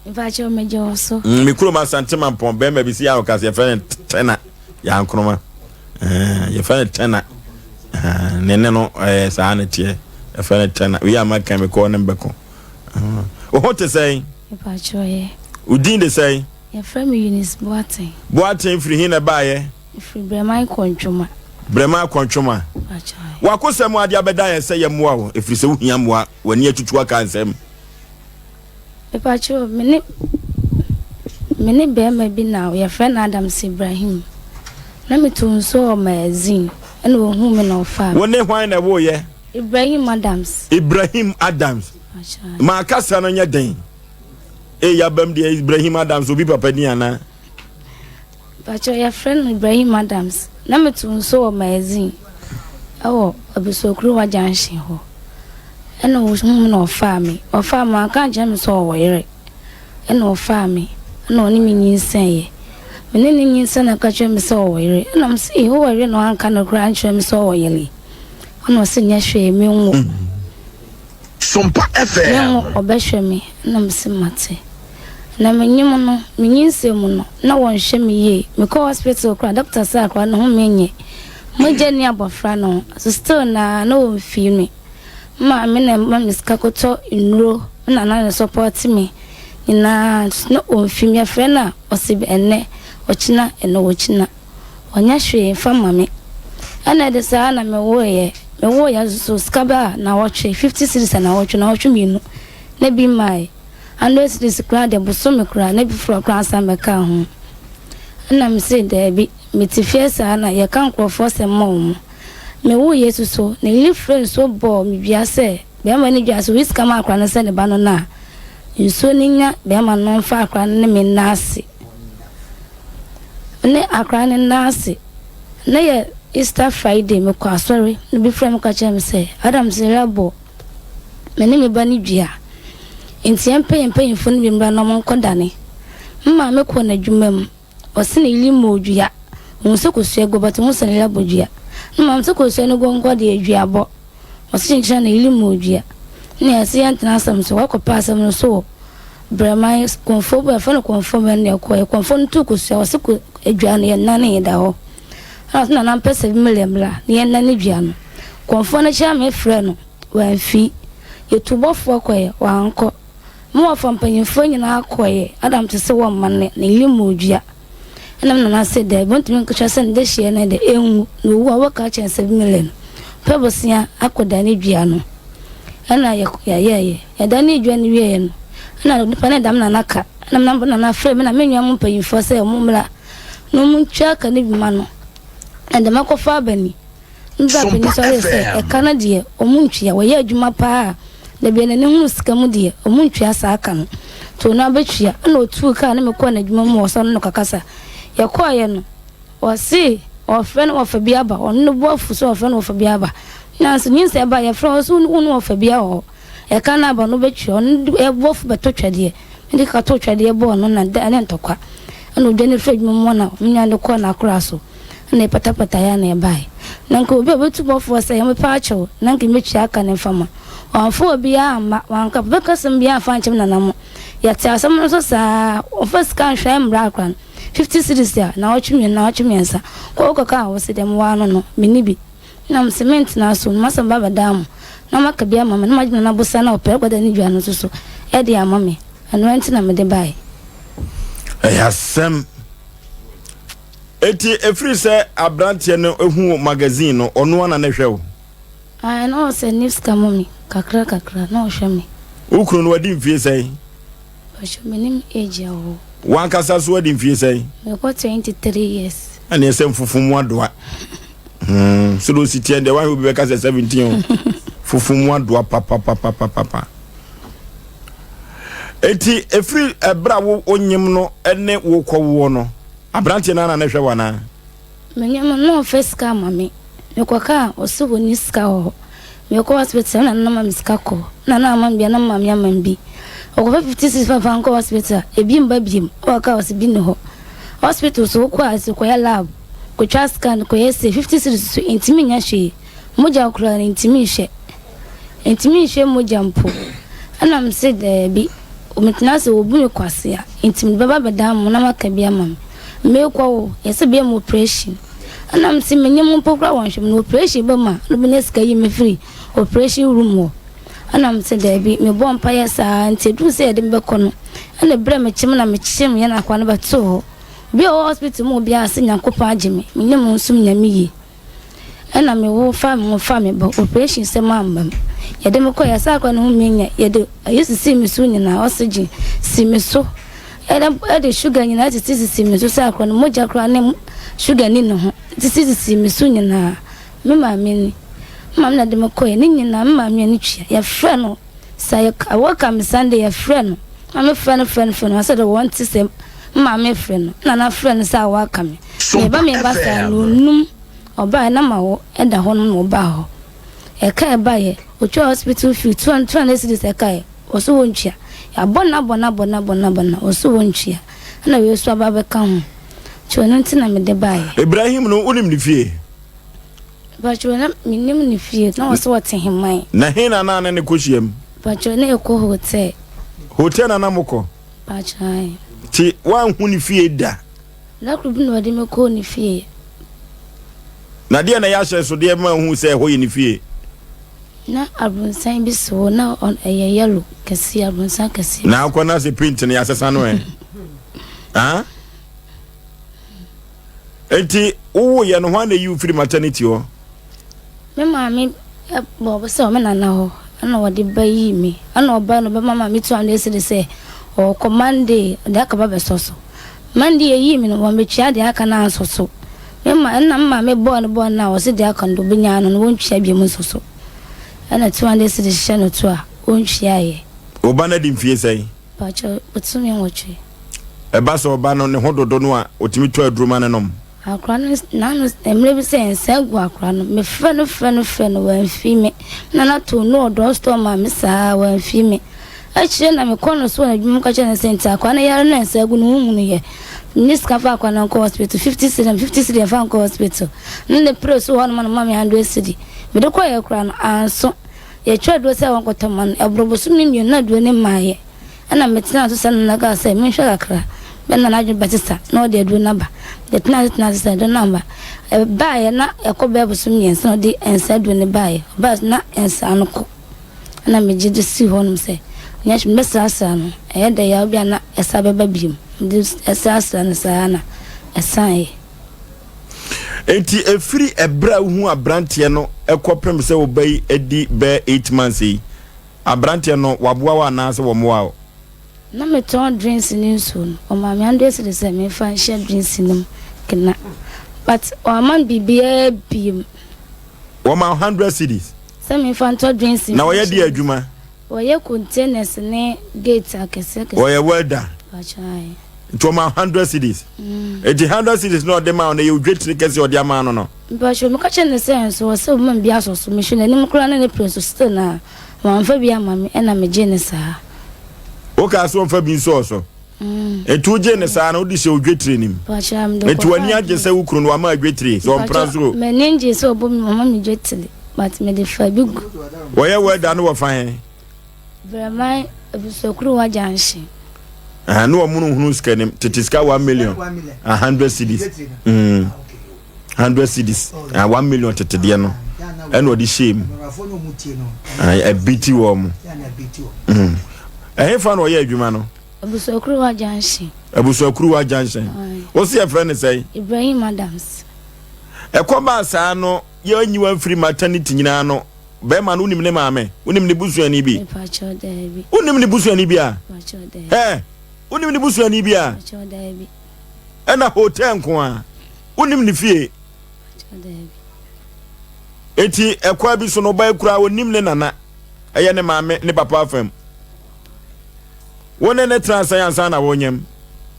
Vacho mejo so. Mikuro ma santema pon be ma bi si ya o kase fe tena ya nkroma. Ye fe tena. Nene no saa na tie. E fe tena. We am kan me ko ne beko. O hote say? Vacho ye. Udin de say? Ye frame Eunice Boateng. Boateng free hin na ba ye? Free Brema Kontwoma. Brema Kontwoma. Vacho. Wakosem ade abeda ye say ye moa wo efri se wo hia moa wani atutu aka nsem. Vacho mene be ma bi now your friend Adams Ibrahim na me to nso o magazine ene wo hu me no fa woni hwan na wo ye Ibrahim Adams ma kasa no nya den ya bam de Ibrahim Adams obi papa ni ana Vacho your friend Ibrahim Adams na me to nso o magazine awo abisokru wa janshi ho ene wo hu me no fa me o fa ma kan je me so wo yere ene o fa me no ni mi nyinsan ye mene ni nyinsan na ka twa me so wo yere na m se ho were no anka no kra antwa me so wo yele ono se nya hwe me nwo SOMPA FM obehwe me na m se mate na menyim no me nyinsem no na won hwe me ye me ko hospital kra doctor sa kra no ho menye mo jeni abofra no so still na no fi me ma me na ma miska koto inro na support me ina no onfim ya frena osibe enne ochina eno ochina onya hwe fa mame ana de sa na me wo ya so skaba na watch 50 cities na watch minu na bi mai ando cities kra de buso me kra na bi fro kra sa me ka ho ana me say de bi metifie sa na ye kan krofo se mom me wo yesu so na ili friend so bo me bia se be ma ni bia so wis kama akra na se ne ba no na nso ninya be ma no fa akra ne me nase ne akra ne nase na ye Easter Friday me kwa sorry ne bi frame ka chem say Adam Zerabo me ne me ba ni dua enti empe fo ne bi mra no mon kodane mma me ko na dwumam o se ne ili mo dua nso ko so ego but nso ne labo dua mma nso ko so ne gongo de dua bo o se ncha na ili mo dua ne ase yantna asam so wakopa asam no so Brema konfo ba fa no konfo men ne ko e konfo ntu ko so o se ko dua ne na ne da ho na na pese bi melemla ne na ne dua no konfo na cha me frɛ no wan fi yetubofo koye wanko mo afam panyimfo nyina akoye Adam te se wo manne ne limu dua enam na se de bontumi nkwa se ne de hie ne de enwu no wo waka cha 7 million pebosia akoda ne dua no ana ye da ne dua ne wie no na nipa ne dam na naka na frɛ me na menwa mo panyimfo se mo mla no mu twa ka ne bi ma no and makofa bani nza bani so se e kana de omuntwa wo ye adwuma pa da bi na ne hu sika mu de omuntwa asa aka no to na betwa na otu ka na me ko na adwuma mu so no kakasa ye ko ye no o se o frɛ no ofa bia ba on no boafu so o frɛ no ofa bia ba na so nyin se ba ye frɛ so no ofa bia o e kana ba no betwa on e boafu betotwa de ndi ka totwa de bo no na da ne ntokwa na odwane frɛ adwuma mu na nya ne ko na akora so na patapata ya na bai nanka obi obetu bofo se yem pa acho nanka mechi aka ne fama wanfo obi ya ma wanka bekasem bia fa nchem na namo ya ti asem no so sa ofas kan hwa mra kran 50 cities ya na ochumi ko ka wo se dem wa no mini bi na cement na so masam baba dam na maka bia mama na magina na busa na opere kwada ni dua no so e de amame anu enti na me de bai ayasem eti efri se abrantie no ehu magazine no ono na hwew I know se news kamomi kakra na hwe me ukru no wadi mfie sei basho menim age awo wan kasa so wadi mfie sei me ko 23 years ani ese mfufumu adoa so do sitie de wan obi be kasa 17 fufumu adoa papa eti efri ebra wo onyim no ene wo kwowo no abrantie na hwe wana menyam no first ka mame me kwaka osugo ni ska ho me ko hospital na mama miska ko na mama bia na mama ya mambi o ko 56 fa nko hospital ebi mba biem o ka osibi ne ho hospital so ko asi ko ya lab ko twa scan ko yese 56 so intimi nya hwe moja okura intimi hwe moja mpo ana mse de bi ometina se obu me kwase a intim baba bedam na maka bia mam me kwa wo yese bia mo operation ana msi menyem mpokra wanhwem no operation ba ma no be sika yi me free operation room wo ana mse da bi me bo mpa yesa ntedu se yede mbekọ no ana bre me chim na me chim ye na kwa no bato bi o hospital mo bia se nyankopon ageme menyem nsum nyame yi ana me wo fa me ba operation se mamba yede me ko yesa kwa no menya yede ayesi si me so nyina oxygen si me so ede sugar nyina si me so sa kwa no moja kwa ne sugar ni no ho si me so nyina me ma me ni mam na de me ko ni nyina me ma me ni twia ya frɛ no sa ya waka me Sunday ya frɛ no ma me frɛ no I said want to say ma me frɛ no na frɛ no sa waka me me ba sa no num oba na ma wo eda ho no oba ho e ka ba ye ocho hospital fee 200 cedis e ka ye oso wontwia ya bona oso wontwia na we so aba be ka ho chono ntina me de ba ye Ibrahim no unim ni fie ba chono minim ni fie na oso wote hemai na hina na ne kohiem ba chono e ko hotel na namoko ba chai ti wan hu ni fie da na klubu no de me ko ni fie na dia na ya hye so de ma hu se ho yi ni fie na abunsan bi so na on yellow kasi abunsan kasi na ko na se print na ya sesa no ah enti wo ye no ho na you free maternity ho me mama bo so me na ho ana wode bayi mi ana oba no be mama mi 200 cedis say o commande da ka ba be so Monday yi mi no wo me twia de aka na so me ma me born na wo se de aka ndo benya no wo ntwia bi mu so ana 200 cedis she no to a wo ntwia ye oba na di mfie sei pa cho butumi nwotwe e ba so oba no ne ho dodo no a otimi to aduruma ne nom akra no na no emre bi se nsegu akra no me fe no wan fi me na to no odo store ma me sa wan fi me achire na me kono so na dwum ka chene center akwa na yare na nsegu no hunu ye ni skafa akwa na hospital 50 cedi fa hospital ne pre so ho no ma me 100 cedi me de ko ye kra no anso ye twa do se won kotoman ebrobosu mi na do ne maaye ana metina so san na ga se me hwa akra ben na adwo batista na de do number de tena se do number ba ye na yakobe bosu mi ensa no de ensa do ne ba ye ba na ensa no ko ana me gide si ho no se nyash mbesasa no de ya bia na esa beba biem de esasa na sana esan enti efiri ebra hu abrante no ekopem se obai edi be 8 months yi abrante no waboa wa na se wo moa o na me ton drinks ni so o ma me ando se de se me fa share drinks ni kina but o man bibia biem wo ma 100 cedis se me fa ton drinks na wo ye di adwuma wo ye containers ne gate akese wo ye welder achai to ma 100 cedis eti 100 cedis no de ma na you dwetri kese o de ama no ba sho me ka chene sense wo se man bia so me hwe na nim kura na ne preso still na wan fa bia ma me na me je ne sa o ka so fa bi so etu je ne sa na o di se o dwetri nim ba cham do etu ani age se wo kru no ama dwetri so mpranso me ninje so obo mi mama me dwetri but me de fa bi wo ye welder no wo fa he Bremai ebusokuru wa janshi no omunu hunu skanem tetiska 1 million 100 cedis 100 cedis 1 million tetede no eno odi shame a biti wo mu fa no ye adwuma no ebusokuru wa janshi wo se friend say Ibrahim Adams ekoba sa no ye anyiwa free maternity nyina no be ma no unim ne maame unim ne busuani bi unim ne busuani bi a unim ne busuani bi a ena hotel nko a unim ne fie eti ekwa bi so no ba ekura unim ne nana eye ne maame ne papa afam wona ne transfer na wonyem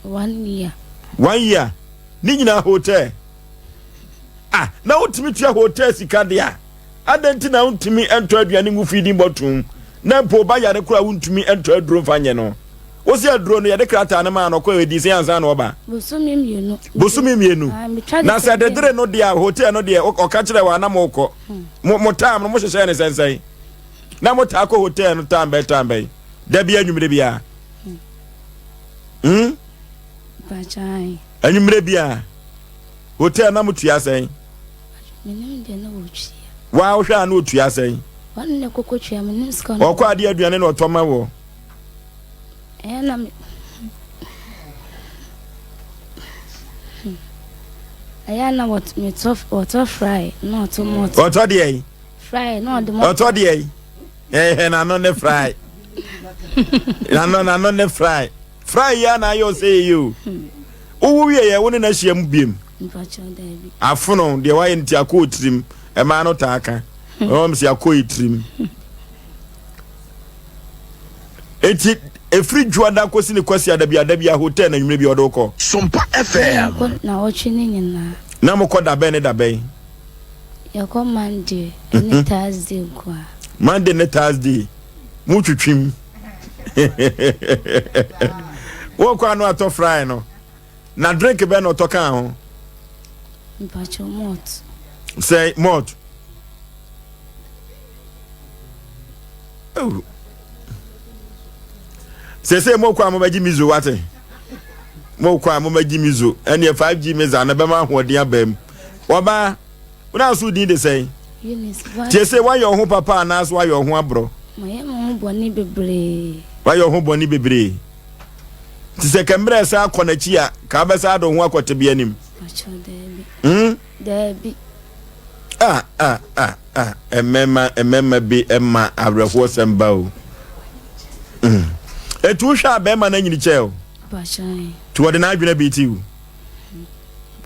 1 year ni nyina hotel na utimi tua hotel sika dia adenti na untimi ento aduane ngu feeding bottom na po ba yare kura untimi ento aduro fanye no wo se aduro no yade krata na ma no ko edi se ansa na oba bosumi mienu na se dedere no dia hotel no dia o ka kire wa na mo ko mo tam no mo hye ne sensai na mo ta ko hotel no tambe da bia nwumire bia Bachai. Anwumre bia hotel na mutua sen Menim de na wotua. wa wo hwa na otua sen Wan ne kokotua menim ska. okwa ade aduane na otoma wo Na ayana what me tough water fry not too much. oto de yi Fry no the more. oto de yi na no ne fry na no ne fry ya na yo say you owu wie ye woni na hyiam biem Bachai David. afono de wa nti akotrim e ma no taaka o si akoitrim eti efri juada kosi ne kwasi adabia hotel na nwumre bi odoko SOMPA FM Na ochini nyina. na mokoda be ne da be Yako Monday and Thursday kwa. Monday ne Thursday mu twitwim wo kwa no ato fry no na drink be no to kan ho Bachai mot. say malt oh say mo kwa mo baji mizo wate mo kwa mo baji mizo ene 5G meza na be ma hoden abam oba una so din de say je say why your ho papa na so why your ho abro Moye mo boni bebre. why your ho boni bebre ti se kembre sa akonachi a ka be sa do ho akote bi anim Bachai David. David. Emema bi emma abrefo semba o etu hwa be ma na nyini cheo Bachai. to wode na adwena bi ti u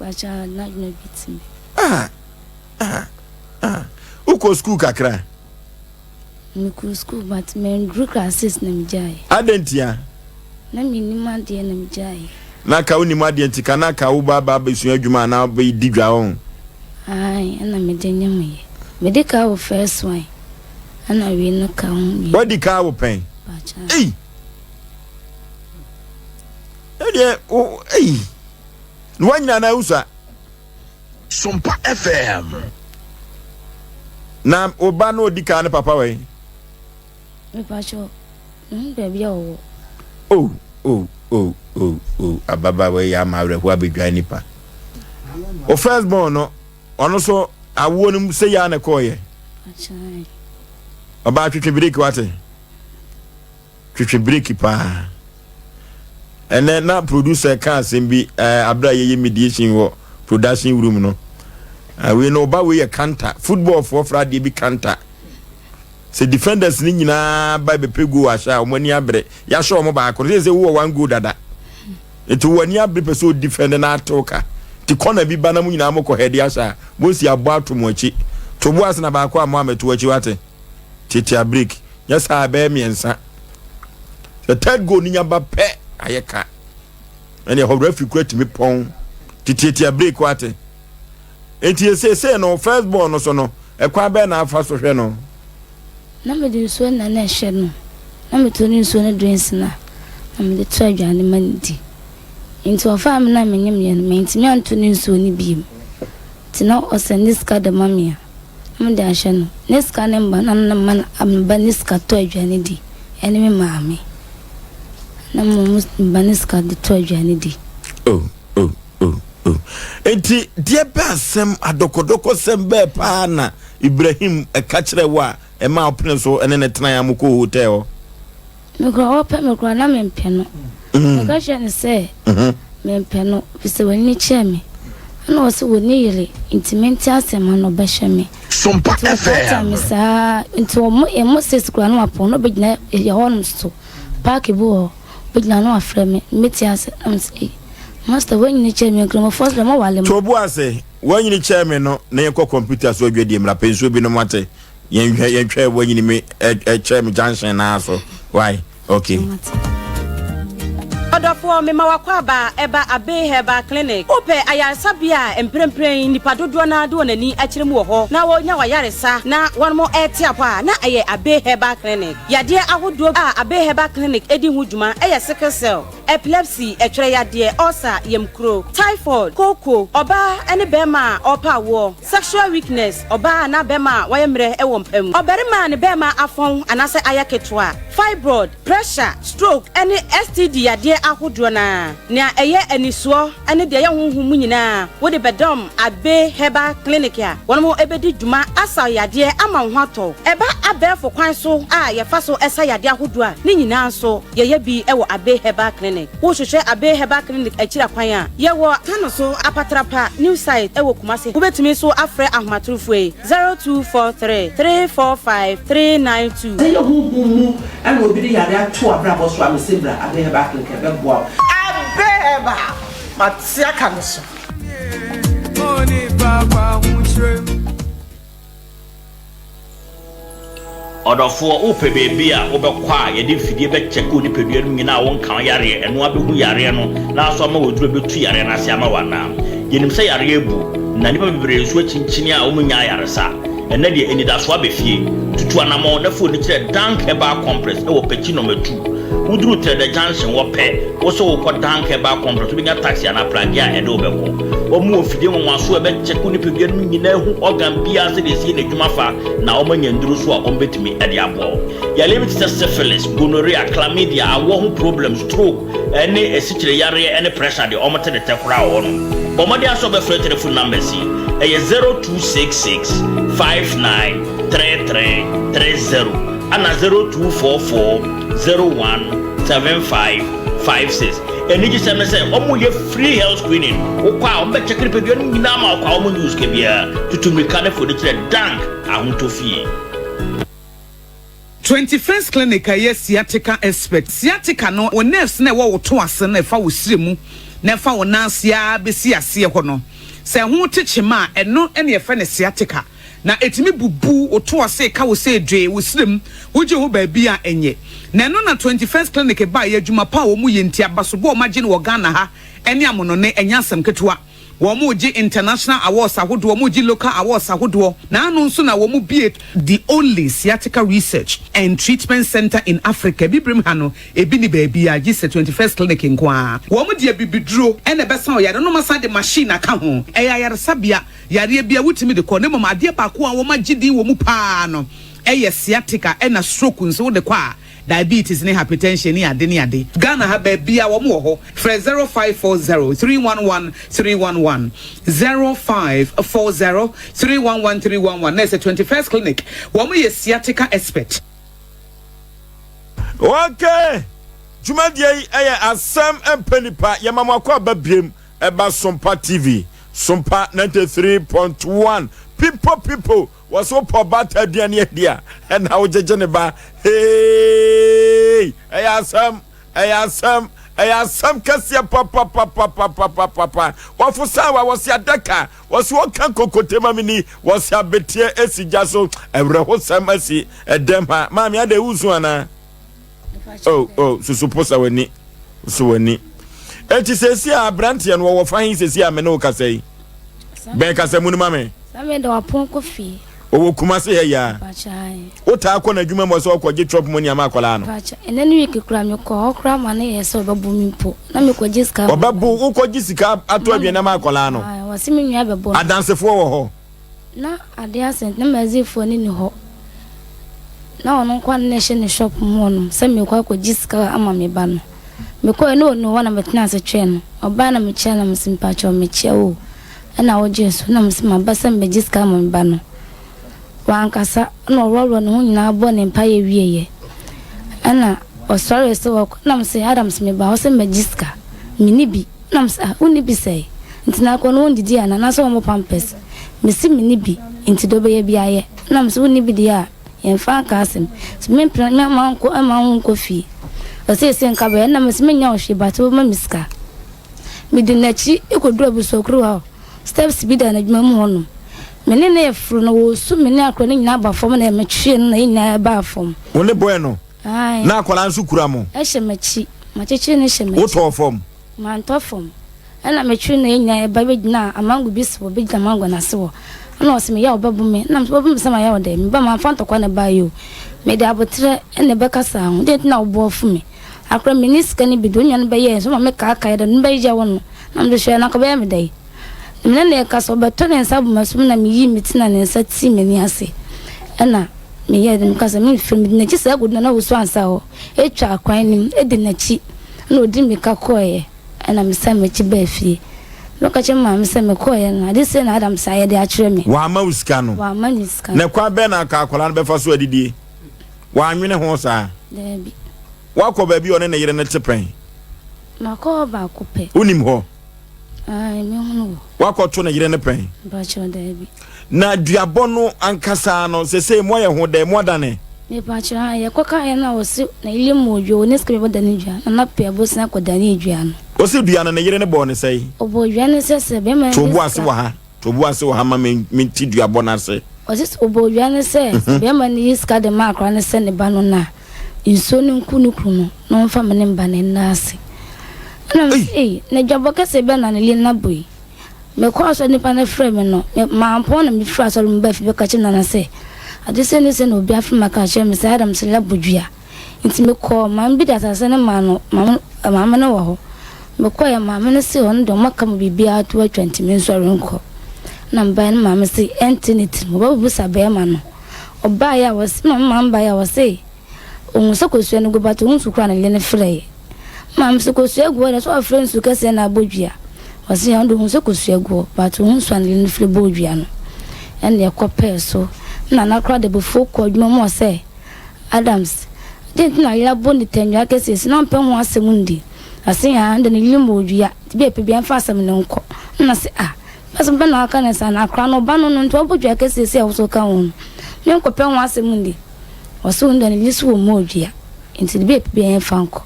Bachai na gna biti. uko school kakra Me ku school but me ndru classes na mjai. adentia Na me ni ma de na mjai. na ka uni ma de ntika na ka wo baba besu adwuma na be digwa on Ai ana me de nyame. Me de ka wo first one. Ana we no ka hu. wadi ka wo pen Bachai. No wanyina na usa SOMPA FM na oba no odika ne papa we Me Bachai. Baby o. Ababa we ya ma rehu abedwa nipa o first born no ono so awo nim se ya na koye Bachai. oba twetwe break wate twetwe break pa ene na producer kan sembi abra ye mediation wo production room no we no ba we counter football for Friday bi counter se defenders ni nyina ba be pegu asha omani abre ya sha omo ba ko se wo one goal dada etu wani abre person defend na atoka ti corner bi ba na mu nyina amko head asha mo si abo atomo achi to bo asna ba ko amo ameto achi wate titi a break yes a be miensa the third goal ni nyamba pe ayeka ene ho referee kwati me pon titi a break wate enti say no first ball no so no ekwa be na afa so hwe no Na me de so na na hye no. Na me to ni so na drinks na. Na me de to adwane mandi. Into ofa me na me nyem ye no me ntimi anto ni so ni biem. Ti na o se niska de mamia. Me de ahye no. Niska ne mba na man amba niska to adwane di. Ene me maame. Na mo mba niska de to adwane di. Enti die ba asem adokodoko sembe pa na Ibrahim ekachire wa e ma opne so ene ne tena ya mko hotel Me kro opa me kro na me mpe no. Me ka hye ne se. Me mpe no fi se wani che me. Na o se woni yele intimate asem no be hye me. SOMPA FM Sa into mo se skura no apo no be gina ye honum so. Park bo be gina no afre me. Meti ase am se master when ni che me kro first le mo wale mo. to bo ase wanyini chairman no na ye computer so adwadi mra penso bi no mate yen hwe wanyini me chairman junction na so why okay Odofo me ma wakwa ba eba abe heba clinic ope ayansabia emprempren nipa dodo na do nani akire mu ho na wo nya wayaresa na won mo etiapa na aye abe heba clinic yade ahodo a abe heba clinic edi hu djuma eye sickle cell epilepsy etwere yade ulcer yemkro typhoid koko oba ene bema opa wo sexual weakness oba na bema wayemre ewo mpam oberima ne bema afon anase ayaketwa fibroid pressure stroke ene STD yade ahodo na nea eye anisuo ene de ye honhum nyina wo de bedom abe herbal clinic ya wonmo ebedi dwuma asa yade ama hwato eba abefo kwan so a ye fa so esa yade ahodo a ni nyina so ye bi ewo abe herbal clinic wo hwehwe abe herbal clinic akira kwan a ye wo tano so apatrapa new site ewo kumase wo betumi so afre ahomatrofo 0243 345 392 say hu and obi de yare ato abrabo so amesebra abe herbal clinic be boa abe herbal matia kan so oni papa hunchre Odofo ope bebi a obekwa a yede fidie be check odi pedua no nyina won kan yare eno abehu yare no na so ma woduro betu yare na ase ama wana yenim se yare ebu na nipa bebre so chinchini a omunya yare sa ena de enida so abefie tutu anamo na fo ni kire dank herbal complex e wo pechi no metu uduru trade junction wo pe wo so wo ko dank herbal complex bi nya taxi ana plagi a ede obeko omu ofidie mo nwaso e be check odi pedua no nyina hu organ bia se de si na dwuma fa na omanya nduru so a ombetimi ede abo ya limit syphilis gonorrhea chlamydia awo hu problem stroke ene esichire yare ene pressure de omote de tekura wo no bomode aso be free telephone number si eye 0266 593330 ana 0244 017556 eniji se me se omo ye free health screening okwa ombe check pedua nyina ma okwa omo news ke bia tutumika ne fo de kire dank ahontofie 21st clinic aye sciatica expert sciatica no wo nerves na wo to ase na fa wo siremu na fa wo nansia besi ase ho no se ho techema eno ene ye fa ne sciatica na etimi bubu wo to ase ka wo se dwe wo sirem wo je ho ba bia enye na eno na 21st clinic ba ye adwuma pa wo mu ye ntia baso bo ma gye ne wo Ghana ha ene amono ne enyasem ketewa Womuji international awards ahodo womuji local awards ahodo na anu nso na womu be the only sciatica research and treatment center in Africa bibrim hano ebi ni baby a gise 21st clinic nkwa womu de bibiduro ene besa o yare no masa de machine aka ho eya yare sabia yare bia wutimi de ko ne mama ade ba ko a wo magidi womu pa no eye sciatica ena stroke nso de kwa diabetes ne hypertension ni ade Ghana ha ba bia wo mo ho 0540 311 311 0540 311 311 na 21st clinic wo mo ye sciatica expert. Okay, jumadi eye asam empenipa yamama kwa babiem eba SOMPA TV SOMPA 93.1 people was so poor bata dia and how jeje ba hey ayasam kasia papa wafusawa wasi adaka wasi wokan kokotema mini wasi abetie esijaso ebrehosam asi edemha mami ade uzu ana susuposa weni so weni enti sesi abrante no wo fahin sesi amene wo kasai ben kasamu ni mame same do apon kofi owo kumase ya ota akọ na dwuma mo so okọ chop money ama akola no pacha enenu wiki kura me ko okra ma na yeso babu mi mpo na me ko gisika obabu ukọ gisika ato abie na ma akola no wasi me nwa bebo adansefo wo ho na ade asent na mazifo ni ho na ono kwa na she ne shop mo no se me kwa ko gisika ama me ba no me ko eno no wana metna se twe no oba na me chia na msimpa cho me chia o na wo jesu na msima basa me gisika ama me ba no wankasa no roro no nyina abo ne mpa ye wieye ana osore so na mse Adams me ba o se magiska minibi na mse unibi sei ntina ko no ndidi ana na so mo pampers mesi minibi nti do be ye biaye na mse unibi dia ye fa kasem so me plan me ma nko fi o se nka be na mse menya o hwe ba to ma miska mi di nachi ekoduro bi so kru ha steps bi da na dwuma mu hono menene efru no wo su mene akro ne nyina ba fom na metwe na nyina ba fom woni boy no ai na akola nsu kura mo ehye machi macheche ne hye machi wo to fom man to fom ana metwe na nyina ba begina amangu bisbo begina mangu na sewo ana o se me ya obabu me na obabu me sama ya ode me ba man fanto kwa na ba yo me de abotre ene be kasa ho de na obo fu me akra miniska ni bi dunya no be ye so me ka da no be je wono na me hwe na ka be me dai me na ka so be to ne nsa bu masum na me yi mitina ne nsa ti me ni ase na me ye dem ka se me film na chi sa gudu na wo so ansa ho etwa akwan nim edi na chi na odi me ka koye na me sa me chi ba fie no ka che ma me sa me koye na de se na Adam sa ye de a kire me wa ma uska no wa ma ni ska na kwa be na ka akola no be fa so adidie wa anwene ho sa debi wa ko ba bi one na yire na tepen ma ko ba ko pe unim ho ai me hu wa ko to na yire na pen ba cho debi na duabo no ankasa no se mo ye ho de mo dane me ba cho ya ko ka ya na wosi na ile mo jo ne ska be bodani dua na pe abosi ko dani dua no osi dua na yire ne bo ne sei obo dua ne se be ma to bu ase wa ha ma me ti duabo na se osi obo dua ne se be ma ni ska de ma akra ne se ne ba no na inso ne nkunukru no no fa me ne mba ne na ase na na dwabo ka se be na ne le na boy me ko aso ni pa na frame no ma ampon na me fra so me ba fi be ka chi na se ade se ne se no bi afi maka che me sa Adam se la bodua nti me ko ma bi da se ne ma no ma na wo ho me ko ya ma me se on do maka mo bibia to 20 me so renko na mba ne ma me se entity mo ba bu sa be ma no oba ya was ma mba ya was say on so ko so ne go ba to un su kra na le ne frɛ ma me se ko so egu na so afrɛ nsu ka se na bodua was ya ndo un so ko so egu ba to un su an le ne frɛ bodua no en ya ko pe so na na kra de before ko adwuma mo se Adams de na ya boni tenwa kese si na mpɛ ho asemundi ase ya ande ne limo odua ti be bia fa asem ne nko na se asem be na aka ne sa na kra no ba no nto bodua kese si e so ka won me nko pɛ ho asemundi oso ndo ne lisu mo odua nti be bia fa nko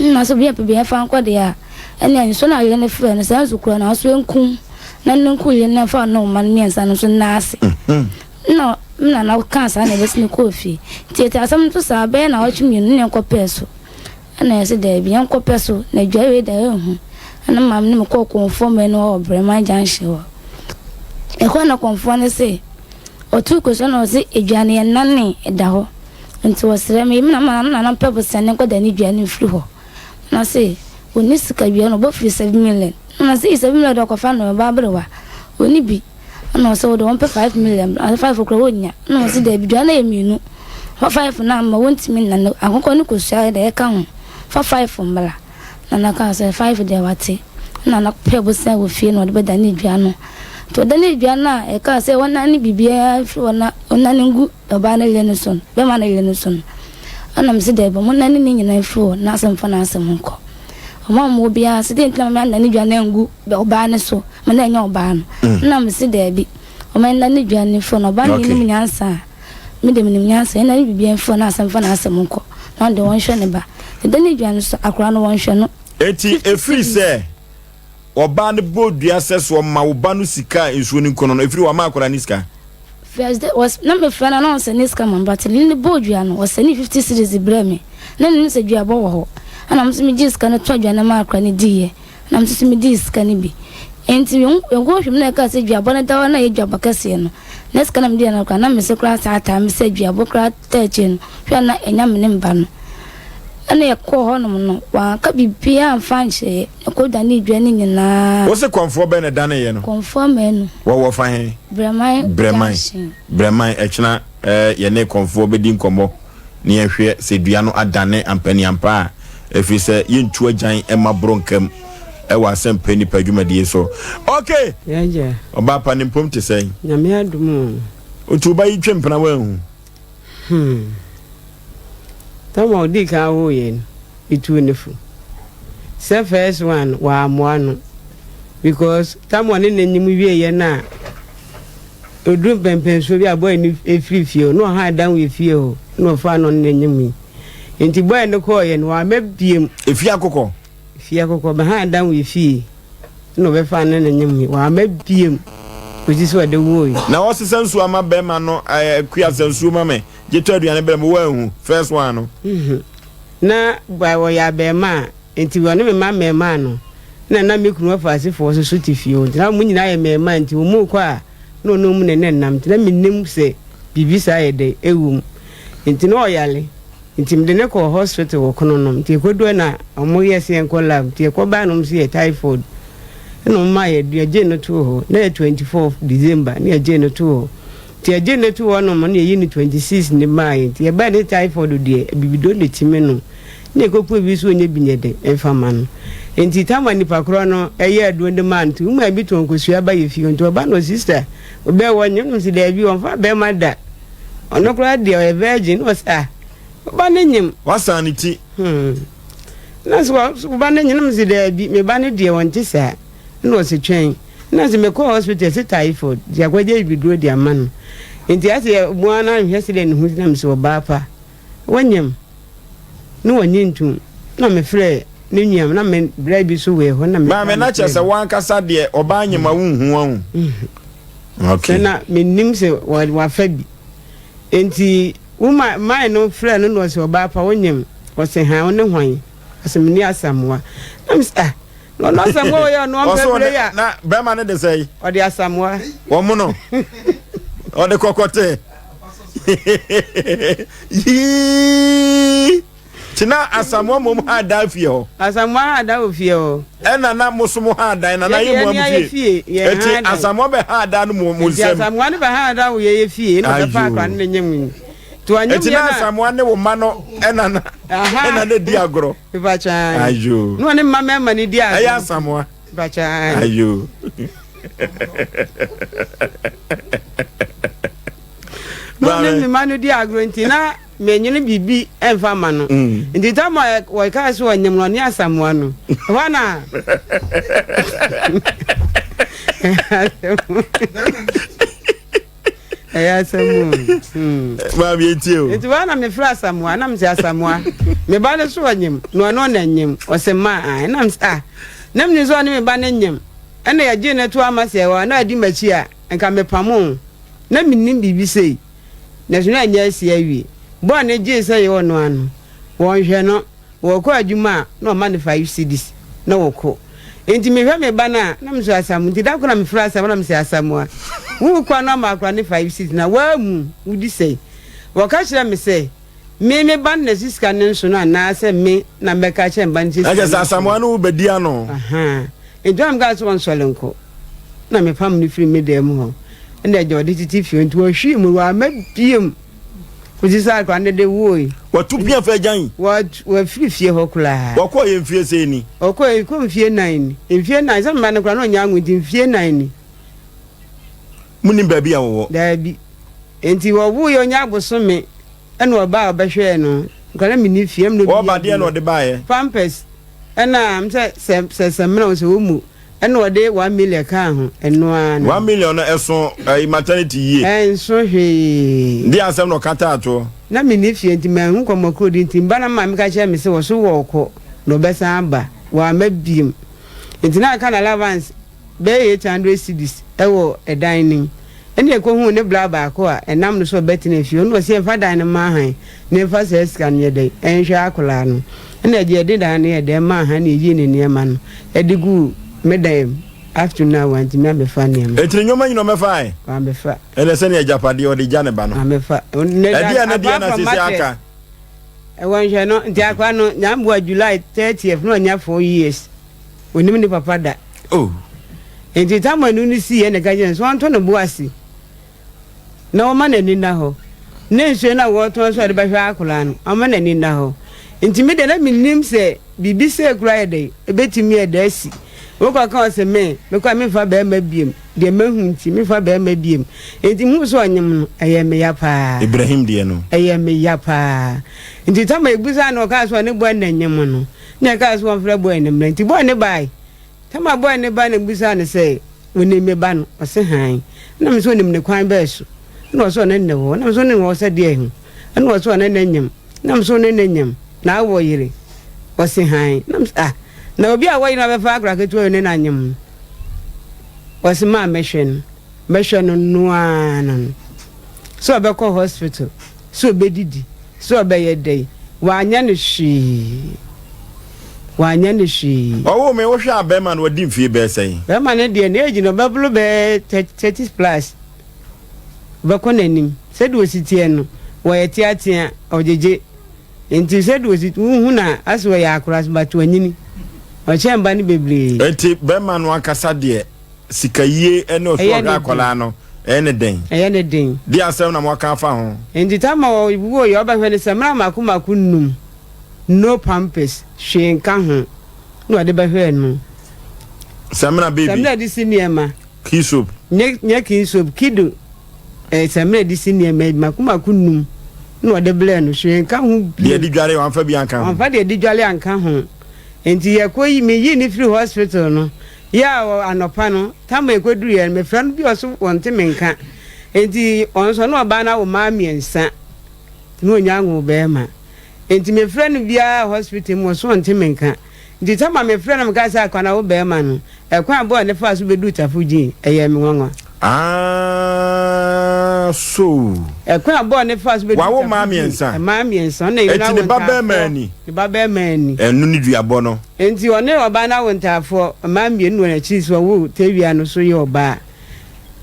na so be bia fa nko de ya ene anso na ye ne frɛ ne sa so kura na so enkum na ne nku ye ne fa no man mi ansa no so na ase no na kansa na besi ne kofi tieta asam to sa be na ochimi ne nkopɛ so na yesi da bi nkopɛ so na dwawe da ehu na mam ne ko konform no obrema janhye wo e ko na konform ne se otu ko so na se edwane nanne da ho nti wasere me na pɛ sene ko da ni dwane firi ho na se oni sika bia no bo firi 7 million na se 7 million do ko fa no ba brewa oni bi no so do 5 million 5 okro wonya no si da bi dua na eminu 5 na ma wonti min na akoko ni ko sha da e ka ho fa 5 mbala na ka say 5 de wate na pe bo sa wo fie no de da ni dua no to da ni dua na e ka say wona ni bibia fi wona ni ngu oba na le no son be ma na le no son ana mi si da bo mo na ni nyina fi wo na asem fa na asem nko oma mo bia se de ntna ma na ni dua na ngu be oba ne so ma na nya oba no na mi si da bi oma na ni dua ni fo no ba ni ni nyansa mi de mi nyansa na ni bibia fo na asem fa na asem nko na de won hwe ne ba de ni dua no so akora no won hwe no eti efiri se oba ne bodua seso ma oba no sika ensuo ni nkono no efiri wa ma akora ni sika first day was na me friend na on ni sika man but ni bodua no was ni 50 series breme na ni se dua bo ho ana msimi jiska na twadwa na ma akora ni diye na msimi diska ni bi enti ngo hwem na ka se dua bo na dawa na ye dua bakase no na sika na mdiya na akora na me se kra sa ata me se dua bo kra tachen hwa na enya me ne mba no ana yakọ honom no wa ka bibia amfanche ko dani dwane nyina wo se konfo be na dane ye no konfo menu wo fa he breman echna ye ne konfo be din komo ne yehwe se dua no adane ampani ampa efi se yentu agyan e mabronkam e wa sempani padwumadie so okay yaje oba pa ne mpom te sen nyame adumu otu ba yi twempena wa hu Tama odi ka wo yen itu nefu se first one wa amoano because tama ne nanyim wie ye na odun pempenso bi aboy ni efrifie no ha dan we fie o no fa no nanyim enti boy ne ko ye no wa mabiem efie akoko be ha dan we fie no be fa ne nanyim wa mabiem oji so de wo na wo se sansu ama be ma no akua sansu ma me jeto aduane bere mo wa hu first one no na ba wo ya be ma enti wo ne me ma no na me kunu afase fo so tifio na mu nyina ye me ma enti wo mu kwa no mu ne nam na me nim se bibi sa ye de ewum enti no oyale nti mde ne ko hospital wo kono no nti kodo na omo yes yen ko lab nti ko ba no msi typhoid no ma ye je no to ho na 24 December na je no to ho nti je no to ho no mo na yi ni 26 ni mai nti e ba de typhoid de bibido de time no na ko pu bi so onye binyede efama no nti tama ni pakro no eye adu de man nti umu abi to nkosua ba ye fi nti oba no sister obe wonye no si da bi on fa be ma da ono kra de o virgin o sa ba ne nyim wasaniti na so ba ne nyim si da bi me ba ne de won ti sa no se twen na se me ko hospital se typhoid dia kwaje bi duro dia man nti ase mu ana hwese de ne hu na me so ba pa wonyim no wonyintu na me frɛ ne nyam na me bra bi so we ho na me ba me na chese wan kasa de oba nyima wunhu wan okay na me nim se wa fa bi enti uma mai no frɛ no no se oba pa wonyam o se ha ne hwan ase me ni asamwa na me sa no no asamwa yo no am fa ya na ba ma ne de sei o de asamwa wo mu no o de kokote tina asamwa mom ha da fie ho asamwa ha da ofie ho ena na musumu ha da na ye mu amfie eti asamwa be ha da no mu nsem asamwa ne be ha da wo ye fie no be pa kwa ne nyem to anyem eti na asamwa ne wo ma no ena ne di agro ba cha ayo no ne ma me ni di agro ayi asamwa ba cha ayo no ne ma no di agro ntina menyene bibi enfa ma no ndi tama wo ka so anyem no ne asamwa no wana aya samu ba bi etio enti wana me fra asamwa na mse asamwa me ba ne so anyem no no na anyem o se ma a na mse nam ni zo ne me ba na anyem ena ya je ne to amase wa na adi machi a enka me pamo na minnim bibi sei na so na anya asi awie bo ne je se ye wono anu won hwe no wo ko adwuma na o ma ne 5 cedis na wo ko enti me hwe me ba na mso asamu nti da ko na me fra asamu na mse asamu a wo ko na ma akra ne 5 cedis na wa mu udi sei wo ka kire me sei me ba na siska ne nso na na se me na me ka kire ba nti aje asamu anu wo bedi ano enti am ga so on solenko na me pam ni firi me dem ho ende jodi titi fi nti wo hwi mu wa mabiem kujisa kwa ne de woi watu pia fa jan wa firi fie ho kula wako ye mfie se ni oko e ko mfie 9 mfie 9 sa mba ne kula no nya ngu mfie 9 muni baby a wo da bi enti wo wu yo nya bosome ene oba obehwe no kula mi ni fie m no bi wo ba de no de ba ye pampers ena se mena so mu ene ode 1 million ka ho eno an 1 million na eso maternity ye enso hwe ndi asem no kata ato na mi ni fie enti ma hu komo di enti mba na ma mi ka che mi se wo so wo ko no besa aba wa mabiem enti na aka na allowance be 800 cedis ewo edining eni e ko hu ne bla ba ko a enam no so beti na fie no se fa dan ma han ne fa se scan ye dai enhwe akola no ena je de dan ne de ma han ne yi ne ne ma no edigu medem afternoon want me be fa ne ma etri nyoma nyino me fa am be fa ele se ne japade o de jane ba no am be fa ne dia na sisi aka e wan hwe no nti akwa no nyambo July 30th no nya 4 years onim ni papa da oh enti tamanu ni si ye ne gaje so anto no buasi na o ma na ni na ho ne nso na wo to so de ba hwa akula no o ma na ni na ho enti me de na minim se bibi se kura ye de ebetimi e da asi wo kwa kan se me kwa me fa ba ma biem de mahu nti me fa ba ma biem enti mu so anyem no eye me ya pa Ibrahim de no eye me ya pa enti tama ebusa na o ka so ne bo na anyem no ne ka so fra bo ne mra enti bo ne bai tama bo ne ba na ebusa ne se woni me ba no o se han na me so nim ne kwan ba so na o so ne ne wo na me so ne wo se de hu na o so ne ne nyem na me so ne ne nyem na wo yire o se han na na obi a wayi na be fa akra ketu ne na nyem wasi ma mission no anan so be ko hospital so be didi so be ye dey wa anya ne owo me wo hwa be man wadi mfie be sei be man ne de ne agi no be blu be 30 plus be ko nanim se do sitie no wo ye tiatia ojeje enti said was it hu na aswa ya akras batu anyini o chemba ni bebre enti be ma no akasa de sikaye ene oso ga akola no ene den di asem na mo ka fa ho enti tama wo yo ba hwe ne samra maku num no pampers hwenka ho no ade ba hwe no samra baby samra di siniema kisop nya kisop kido samra di siniema maku num no ade ble no hwenka ho de di dware wan fa bi anka ho wan fa de di dware anka ho enti yakoyi me yi ni free hospital no ya anopa no tama ekoduru ya me fra no bi oso wonte menka enti onso no ba na wo ma miensa no onyango be ma enti me fra no bia hospital mo so wonte menka enti tama me fra no mka sa akwana wo be ma no ekwan bo ne fa so bedu tafuji eye me nwanwa so ekwan bo ne fa so bedu wa wo ma miensa na yona enti ba be mani enu ni duabo no enti one oba na wontafo ma mienu na chi so wo tewia no so ye oba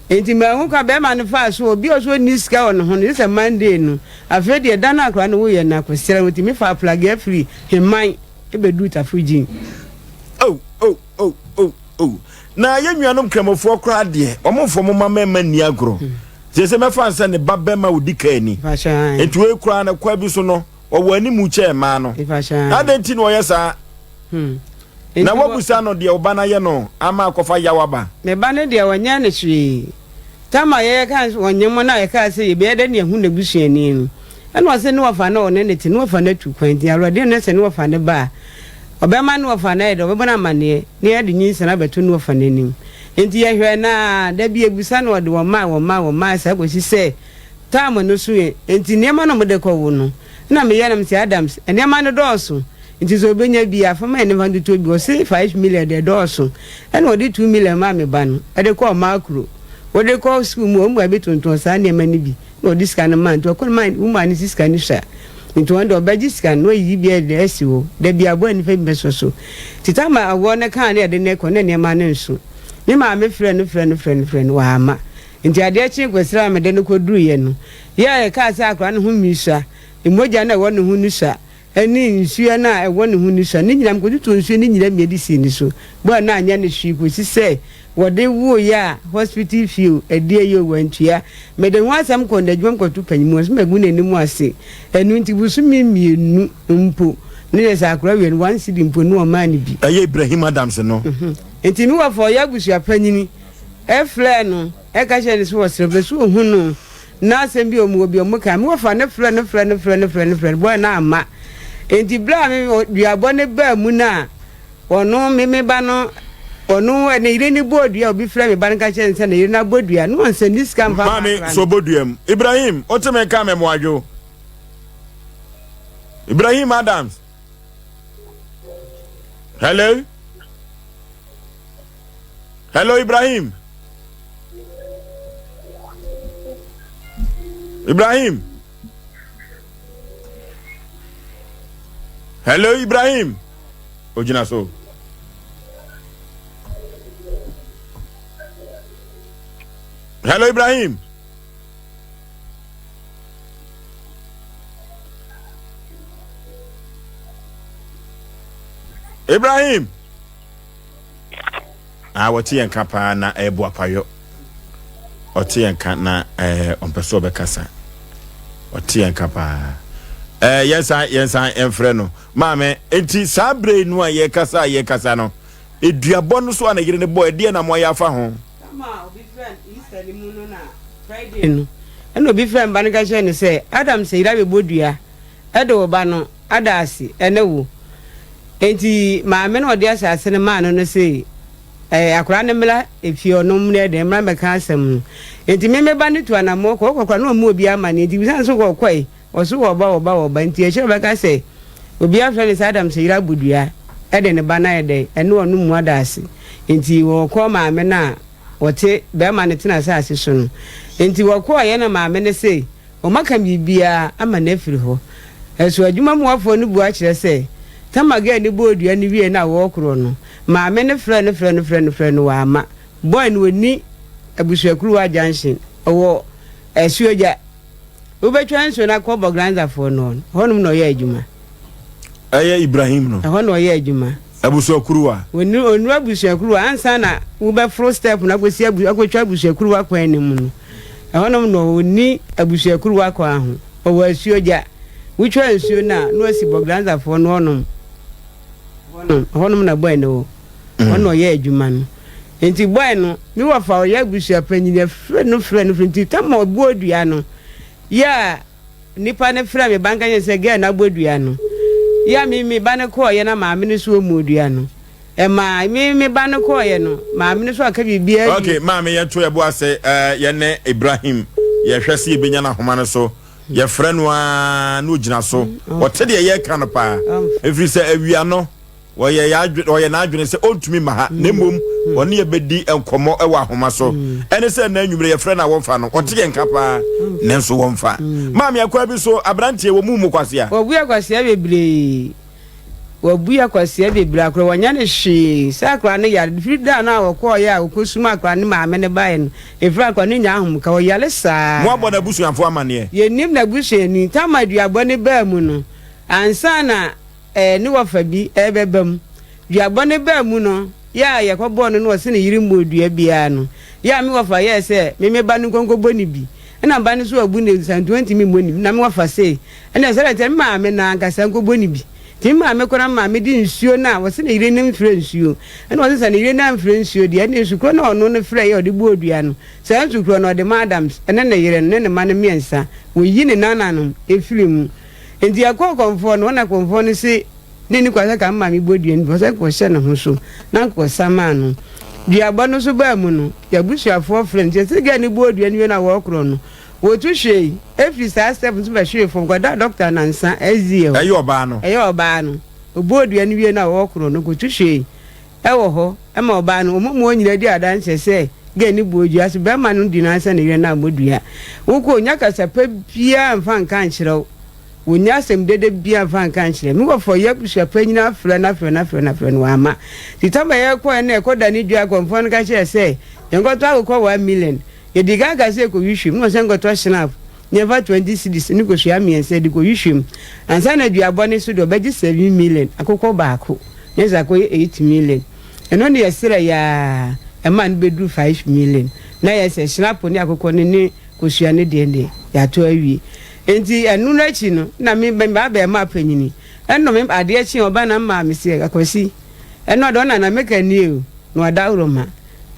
enti ma hu ka be ma no fa so obi oso ni ska on ho ni se Monday no afi de da na akra no wo ye na kwesira woti mi fa plug free himman e bedu tafuji na ye nnuanom kramofo kra de omofo mo mama ni agro se me fa nsa ne babbe ma odi kani enti we kra na kwa bi so no wo ani mu che ma no adenti no yesa na wabusa no de oba na ye no ama akofa yawaba me ba ne de wanya ne hwi tama ye kan wonyemo na ye ka se ye be de ne hu na busuani no eno se ne wafa na one ne ti ne wafa na tu kwanti alode ne se ne wafa ne ba obema ne wafa na ye do obema na mane ne ye de nyinsa na beto ne wafa na nim enti ye hwe na da bi ebusa na de wo ma sa ko si se tama no so ye enti ne ma no mo de ko wo no na me ye na mti Adams ene ma no doso nti so benya bia fa ma ne vandu to bi o se 5 million de doso ene o de 2 million ma me ba no e de ko makro o de ko school mu o mu abi tonton sa ne ma ni bi no dis kan man to ko man woman ni scan sha nti won do baji scan no yi bia de asiwo de bia bo ani fa bi so titama awo ne kan ne de ne ko ne ma ne nso ni ma me friend wa ama nti ade chi kwesira me de ne ko duru ye no ye ka sa akra ne hu misha emoja na wonu hu nisa eni nsuya na wonu hu nisa ni nyina mko tutu nsuya ni nyina medicine ni so bo na anya ne hwi ko si se wode wo ya hospital fee edie yo wantua me de ho asam ko ndadwom ko tu panyimu so magu nenimu ase enu nti busu mienu mpo ni se akra wi 1 cedi mpo no ma ni bi aye Ibrahim Adams no enti mi wa fo ya busu apanyini e fle no e ka she ni so wasre so hu no na sembi obi omuka mi wofa ne friend boy na ama enti bla mi duabo ne ba mu na ono me ba no ono ene ire ni bodua obi fra me ba nka che nse na ire na bodua no nse ni scam fa mami so boduam Ibrahim oteme ka me moajo Ibrahim Adams hello Ibrahim hello Ibrahim ojina so hello Ibrahim wati yanka pa na ebu apayo oti yanka na ompeso be kasa oti yanka pa yensa enfre no maame enti sabre nu a ye kasa no eduabo no so na yire ne boy de na mo ya fa ho ma obi friend Easter ni mu no na Friday no eno obi friend ban ka che ne se Adam se ira be bodua edo oba no adasi ene wo enti maame no de asase ne ma no se akura ne mla efio no mne de mra me ka asem enti me ba ne tu anamo ko kokora no mu obi ama ne enti bi san so ko kwai oso oba enti e chere be ka se obi afre ne Adam se ira bodua ede ne ba na ede ene onu mu adasi enti wo ko maame na wote be ma ne tina asase so no enti wo ko ye na maame ne se o maka bibia ama na afiri ho eso adwuma mu afo ne bu a kire se tamaga ni bodua ni wie na wo kro no maame ne friend wa ama boy no ni abusuakuru wa junction owo esuoja ubetwa nso na ko bogranza for no honum no ye adwuma Ibrahim no ɛhɔ na ɔyɛ adwuma abusuakuruwa onu abusuakuruwa ansa na wo be first step na kwesi akotwa abusuakuruwa kwan ne mu no ɛhɔ no oni abusuakuruwa kwa ho ɔwɔ asuo gya wotwa asuo na no asi boglanza fo no ɔnom na boy no ɔno ɔyɛ adwuma no enti boy no mi wa fa ɔyɛ abusuapanyini frɛ no nti tama obuodua no ya nipa ne frɛ me banka nye sɛ gɛ na bodua no ya mi ba ne kɔ ye na maame ne so omodua no ma mi ba ne kɔ ye no maame ne so aka bibia okay maame ye to ye bo ase ye ne Ibrahim ye hwese ye benya na homa ne so ye frɛ no a no gina so wote de ye ka no pa efiri sɛ awia no woye na adwene sɛ ontumi ma ha na mmom oni ye bedi enkomo e wa homa so ene sɛ na anwumre ye frɛ na wonfa no wote ye nka pa ne nso wonfa maame akwa bi so abrantie wo mu kwase a obuya kwase bebre wabuya kwase bebre akro wanya ne hwe sakra ne yare frida na wokɔ ya okosuma akra ne maame ne bae no efra akra ne nya ahom ka wo yale saa mo abɔ na busuanfo amane ye nim na busuani tamaduabɔ ne ba mu no ansa na ni wafa bi ebebam duabɔ ne ba mu no ya yakɔbɔ no no se ne yiri modua bia no ya mi wafa ye se me ba no konkobɔ ni bi na ba ne so abu ne san 20 mi moni na me wafa se na se rete maame na nkasa nkobɔ ni bi ti maame kora maame di nsuo na wo se ne yiri nem frɛ nsuo na wo se se ne yiri na frɛ nsuo de na sukro na ɔno ne frɛ ye ɔde bo odua no sa sukro na ɔde madams ene ne yire ne ma ne miensa wo yi ne nananom efiri mu enti akɔ konfo no na konfo no se ni kwasa ka maame bodua ni bo se ko hye ne ho so na ko sama no duabɔ no so ba mu no ya busuafo friend je se ga ni bodua ni na wo kro no wo tu hwe every step so ba hwe from kwada doctor nansa ezie o eyo ba no obodua ni na wo kro no ko tu hwe ewo ho e ma oba no omo onyira di adan se ga ni bodua so ba ma no di nansa ne na bodua wo ko nya kasa pa bia mfa nka nkyerɛw wo nya asem dede bia mfa nka nkyerɛ mi ko fo ye busuapa nyina afra no ama titaba ye ko na ekoda ni dua konfo no ka kyerɛ se yengoto akokɔ 1 million ye diga ga se ko yishim no se ngoto snap never 20 cedis ni ko hia mi ense di ko yishim ansa na duabɔ ne so do be 7 million akokɔ baako ne za ko 8 million eno ne yesere ya e man bedu 5 million na ye se snap ni akokɔ ne ko hia ne de ya to awie enti enu na chi no na me ba ma panyini eno me ade chi oba na ma me se akwasi eno do na meka ni o no adawroma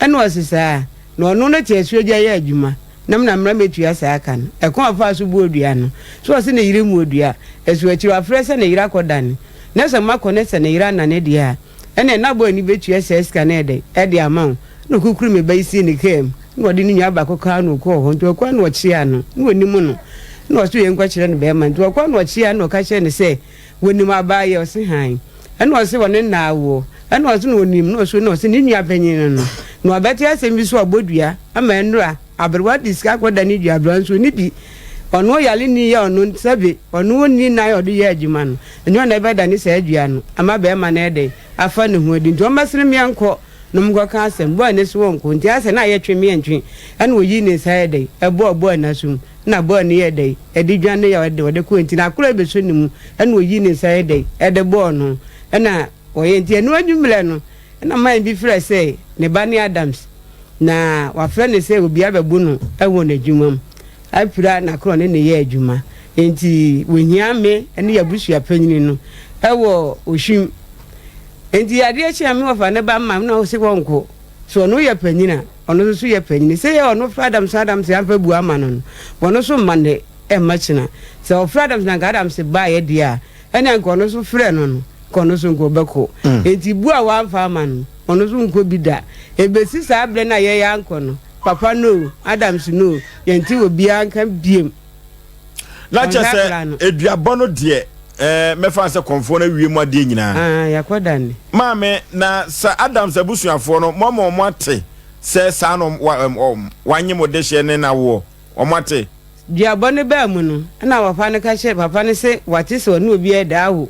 eno osisa no no na chesu gya ya adwuma nam na mra metua sa aka no e kon afa so bo odua no so o se ne yire mu odua esu achi wa frese ne yire akodan na se makọ ne se ne yire na ne dia ene na bo ani betua sa ska na ede ama no kukuru me ba isi ne kem no de ni nya ba kokka no ko ho nto kwa no chi ano no ni mu no no so ye nkwa kire no be ma nto kwa no chi ano ka kire ne se wonim abaye o se han ene o se woni na awo ene o se no wonim no so ni nua panyin no abeti asem bi so abodua ama enura aberwa diska ko dani dua blanso ni bi ono yale ni ya ono sabe ono ni na ya odi ya adwuma no enyo na be dani sa adua no ama be ma na ede afa ne ho adi nto masere mi anko no mgo ka asem bo ne so wonko nti ase na ye twe mi antwe ene oyi ne sa ede ebo na sum na bo ne ye ede edi dwa ne ya ode ko nti na akura be so ni mu ene oyi ne sa ede bo no ena oye nti enu adwumle no na man bi frɛ sɛ ne ba ne Adams na wa frɛ ne sɛ obi abebu no ɛwɔ n'adwuma apira na kro ne yɛ adwuma enti wohia me ne yabusua panyini no ɛwɔ ohwim enti ade achi ame wafa ne ba mam na o se wonko so no yɛ panyina ɔno so yɛ panyini sɛ yɛ ɔno frɛ Adams yɛ amfa bu ama no ɔno so mane ɛma kyina sɛ ɔfrɛ Adams na Adams ba yɛ dia ɛne anko ɔno so frɛ no kono so nko beko enti bu a wanfa ma no ono so nko bi da ebesi sa abre na ye ya nko no papa no Adams no yenti obi anka biem la chese eduabɔ no de mefa se konfo na wie mu ade nyina yakoda ni maame na sa Adams abusuafo no mo ate se sa no wanye mo de hye ne na wo ate duabɔ ne ba mu no na wafa ne ka hye papa ne se wate se ono obi eda awo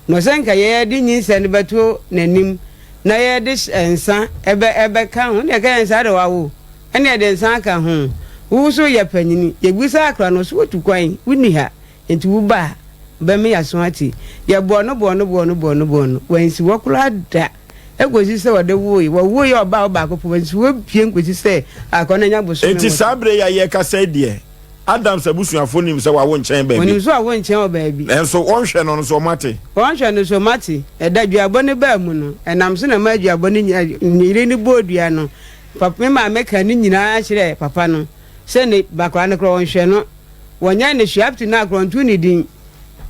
no senka ye di nyinsa ne beto nanim na ye di ensa ebe ka ho ne ka ensa de wawo ene de ensa ka ho wo so ye panyini ye gusa akra no so tukwan wuni ha enti wo ba be me aswati ye bono wensi wokura da egosi se wode wo ye oba ko po wensi wo pie ngosi se akona nya boso enti sabre ya ye kasa die Adam sabusuafo nim se wawo nchen ba bi onim so wawo nchen o ba bi enso wonhwe no so mate wonhwe no so mate edadua ne ba mu no enam so na ma adua ne nyire ni bodua no papa me ma meka ni nyina kire papa no se ne bakwa ne kro wonhwe no wonya ne hwapti na kro ntu ni din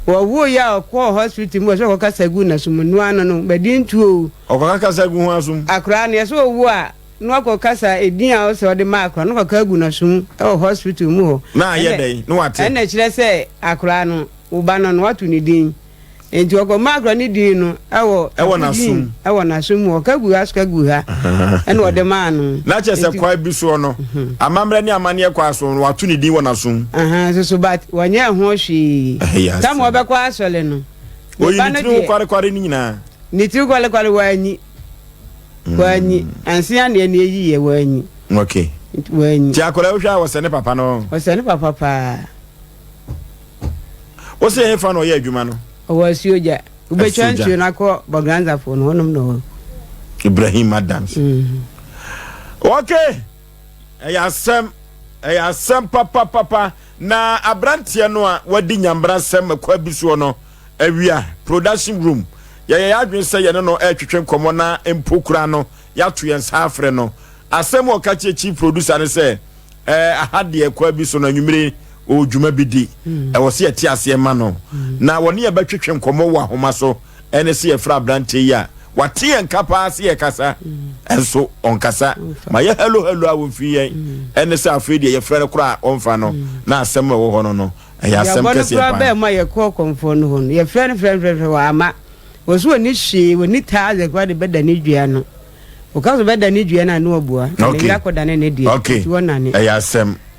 wo ya ko hospital mu so ko kasagu na so mu anu no badin tuo o ko kasagu ho asum akra ne so wo a no ko kasa edin a so de ma akra no ko kagu na so o hospital mu ho na ye dey no wate na kire se akra no wo ba no watu ni din enti ko ma akra ni din no ewo na sum o kagu askagu ha ene o de ma no na chese kwa bi so no amamre ni amane kwa so watu ni din wo na sum so bat wanye ho hwi tam wo be kwa asole no o yi ni kware ni nyina ni tiri kware wanyi ansia ne ne yi ye wanyi okay wanyi ti akora wo hwa wo se ne papa no wo se ne papa pa wo se he fa no ye adwuma no o si oja ube chanchu na ko bagranza fo no nom no Ibrahim Adams okay eya sem papa na abrantie no a wadi nyambra sem kwa biso no awia production room ya adwen se ye no etwetwe komo na empokura no ya to yen safre no asem o ka chief producer ne se ahade kwa biso no nwumire o djuma bidi e wo se yeti ase ma no na woni ye betwetwe komo wa homa so ene se ye fra abrantie ya wati en kapa se ye kasa enso on kasa ma ye hello awon fi yen ene se afredi ye frere kura onfa no na asem wo ho no ya asem kese ya ba ma ye ko konfo no ho ye frere wa ama wo so ni hwe woni taa ze kwa de beda ni dua no o ka so beda ni dua na no obua okay. ya ko dane ne die okay. ya asem